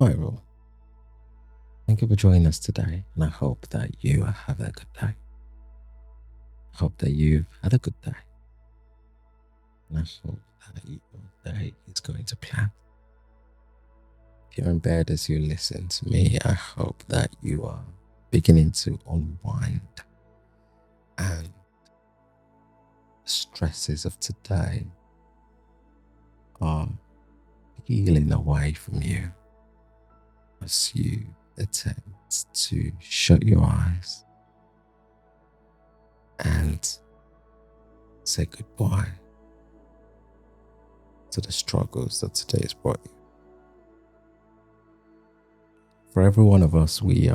Hi, everyone. Thank you for joining us today, and I hope that you have a good day. I hope that you've had a good day, and I hope that your day is going to plan. If you're in bed as you listen to me, I hope that you are beginning to unwind and the stresses of today are healing away from you as you attempt to shut your eyes and say goodbye to the struggles that today has brought you. For every one of us, we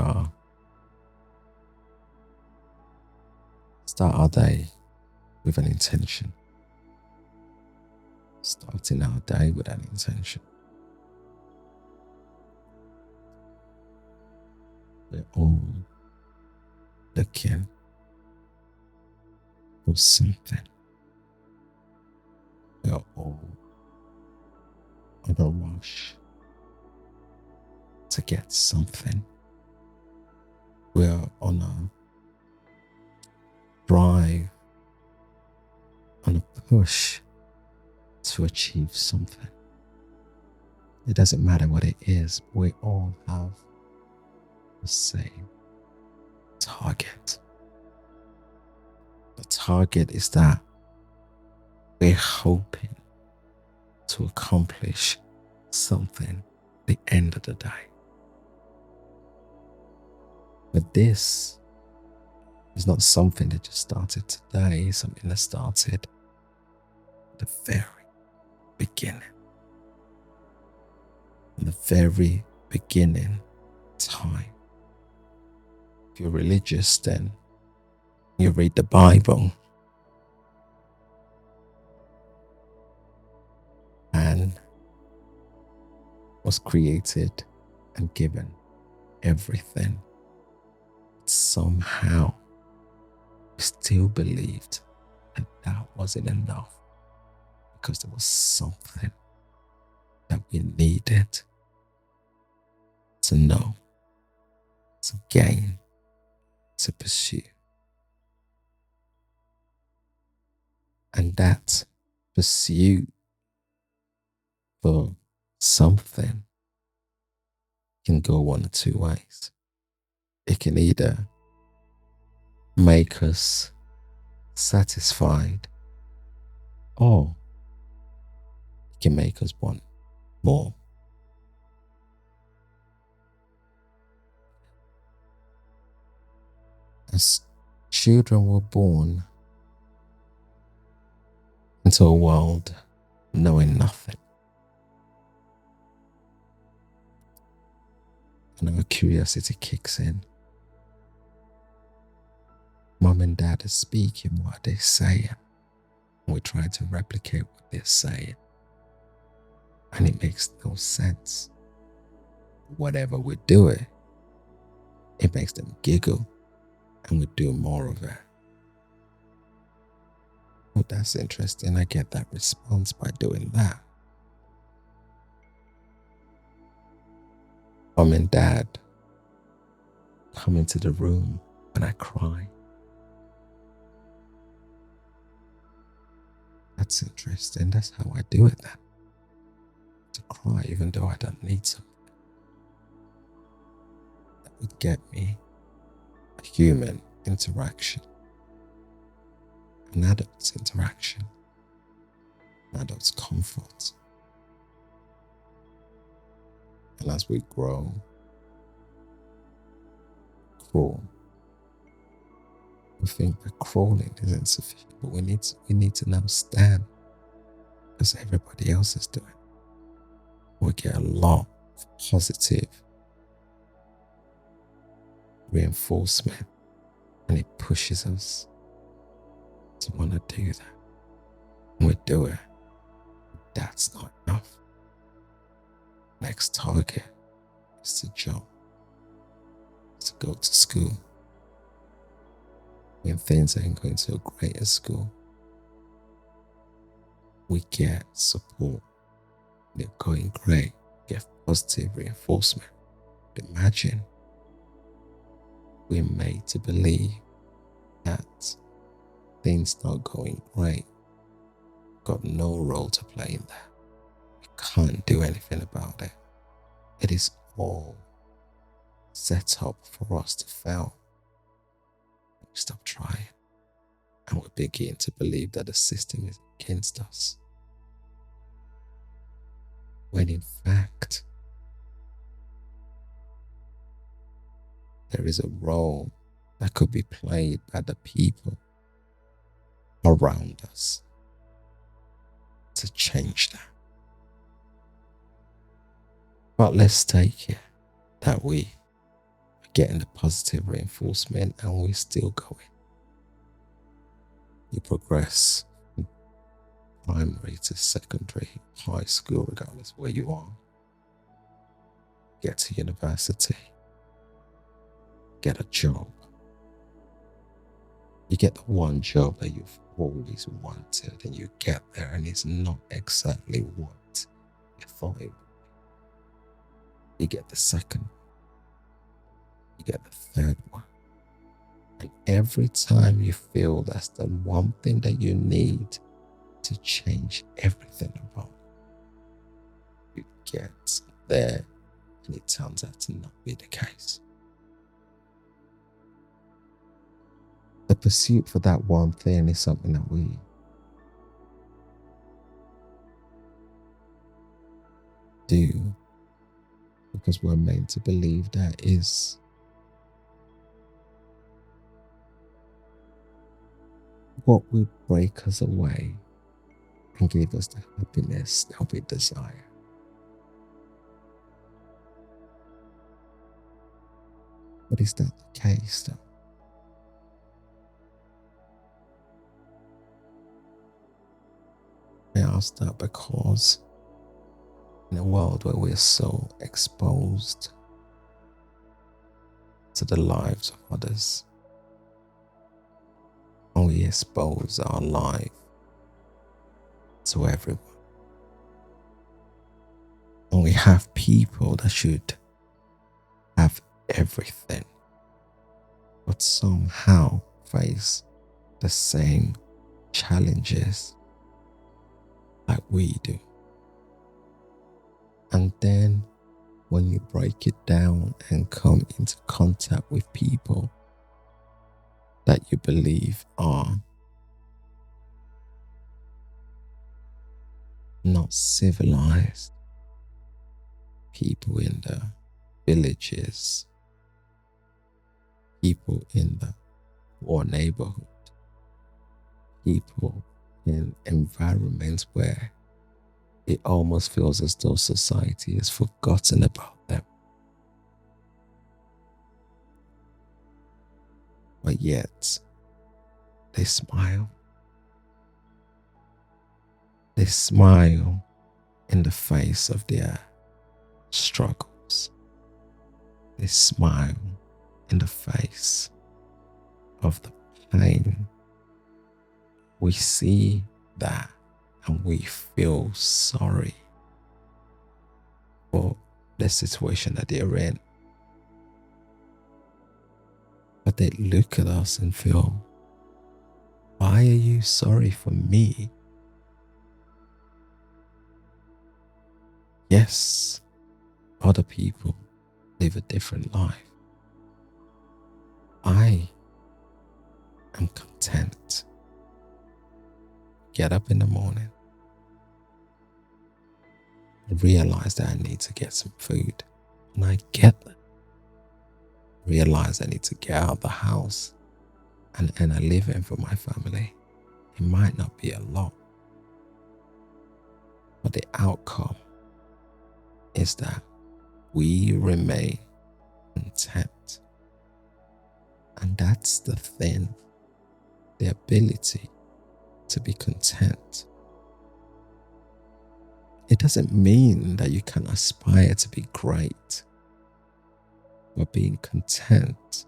start our day with an intention. Starting our day with an intention. We're all looking for something. We're all on a rush to get something. We're on a drive, on a push to achieve something. It doesn't matter what it is, we all have the same target. The target is that we're hoping to accomplish something at the end of the day. But this is not something that just started today, it's something that started at the very beginning. In the very beginning time. If you're religious, then you read the Bible. Man was created and given everything. Somehow, we still believed that that wasn't enough because there was something that we needed to know, to gain, to pursue. And that pursuit for something can go one or two ways. It can either make us satisfied or it can make us want more. As children were born into a world knowing nothing, and our curiosity kicks in. Mom and dad are speaking what they're saying. We try to replicate what they're saying. And it makes no sense. Whatever we do it makes them giggle and we do more of it. Oh, that's interesting. I get that response by doing that. Mom and dad come into the room when I cry. That's interesting. That's how I do it then. To cry even though I don't need something. That would get me a human interaction. An adult's interaction. An adult's comfort. And as we grow, crawl. We think that crawling is insufficient, but we need to now stand because everybody else is doing. We get a lot of positive reinforcement and it pushes us to want to do that. And we do it. That's not enough. Next target is to jump, to go to school. When things ain't going so great at school, we get support. They're going great, get positive reinforcement. Imagine we're made to believe that things not going great, got no role to play in that. We can't do anything about it. It is all set up for us to fail. We stop trying and we begin to believe that the system is against us. When in fact, there is a role that could be played by the people around us to change that. But let's take it that we are getting the positive reinforcement and we're still going. You progress from primary to secondary, high school, regardless of where you are. Get to university, get a job. You get the one job that you've always wanted and you get there and it's not exactly what you thought it would be. You get the second, you get the third one. And every time you feel that's the one thing that you need to change everything about you, get there and it turns out to not be the case. The pursuit for that one thing is something that we do because we're meant to believe that is what would break us away and give us the happiness that we desire. But is that the case though? I ask that because in a world where we're so exposed to the lives of others, and we expose our life to everyone, and we have people that should have everything, but somehow face the same challenges like we do. And then when you break it down and come into contact with people that you believe are not civilized, people in the villages, people in the poor neighborhood, people in environments where it almost feels as though society has forgotten about them. But yet, they smile. They smile in the face of their struggles. They smile in the face of the pain. We see that and we feel sorry for the situation that they're in. But they look at us and feel, why are you sorry for me? Yes, other people live a different life. I am content. Get up in the morning, realize that I need to get some food, and I get that. Realize I need to get out of the house and earn a living for my family. It might not be a lot, but the outcome is that we remain content. And that's the thing, the ability to be content. It doesn't mean that you can aspire to be great, but being content,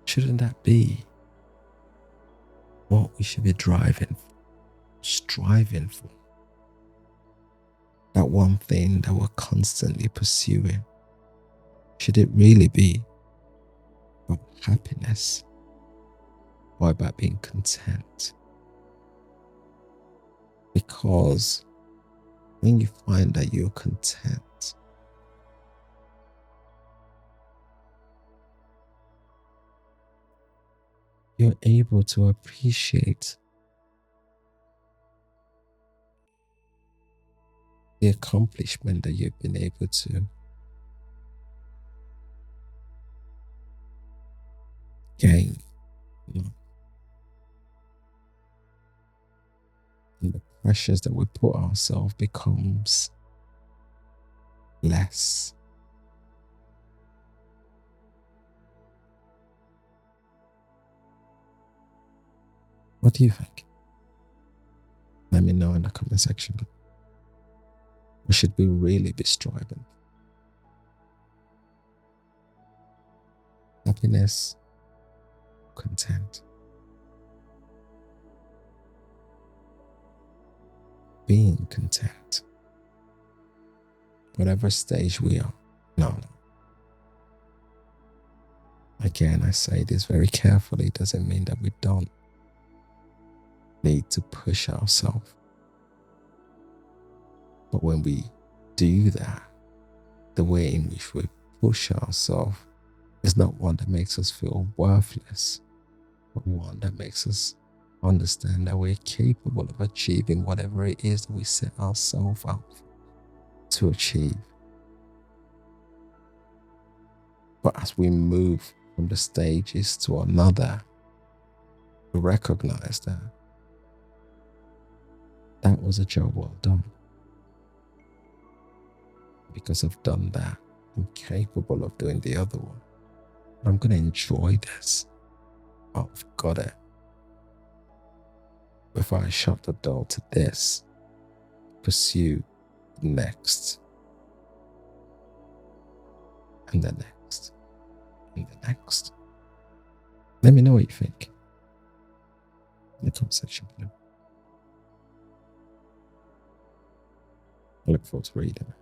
shouldn't that be what we should be striving for? that one thing that we're constantly pursuing, should it really be about happiness or about being content? Because when you find that you're content, you're able to appreciate the accomplishment that you've been able to gain. You know, and the pressures that we put ourselves becomes less. What do you think? Let me know in the comment section. Or should we really be striving? Happiness, content, being content, whatever stage we are. No, no. Again, I say this very carefully. It doesn't mean that we don't need to push ourselves. But when we do that, the way in which we push ourselves is not one that makes us feel worthless, but one that makes us understand that we're capable of achieving whatever it is that we set ourselves out to achieve. But as we move from the stages to another, we recognize that that was a job well done. Because I've done that, I'm capable of doing the other one. I'm going to enjoy this. Oh, I've got it. Before I shut the door to this, pursue the next, and the next, and the next. Let me know what you think in the comment section below. I look forward to reading it.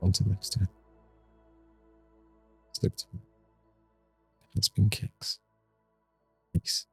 Until next time, slip to me. It's been Kicks. Peace.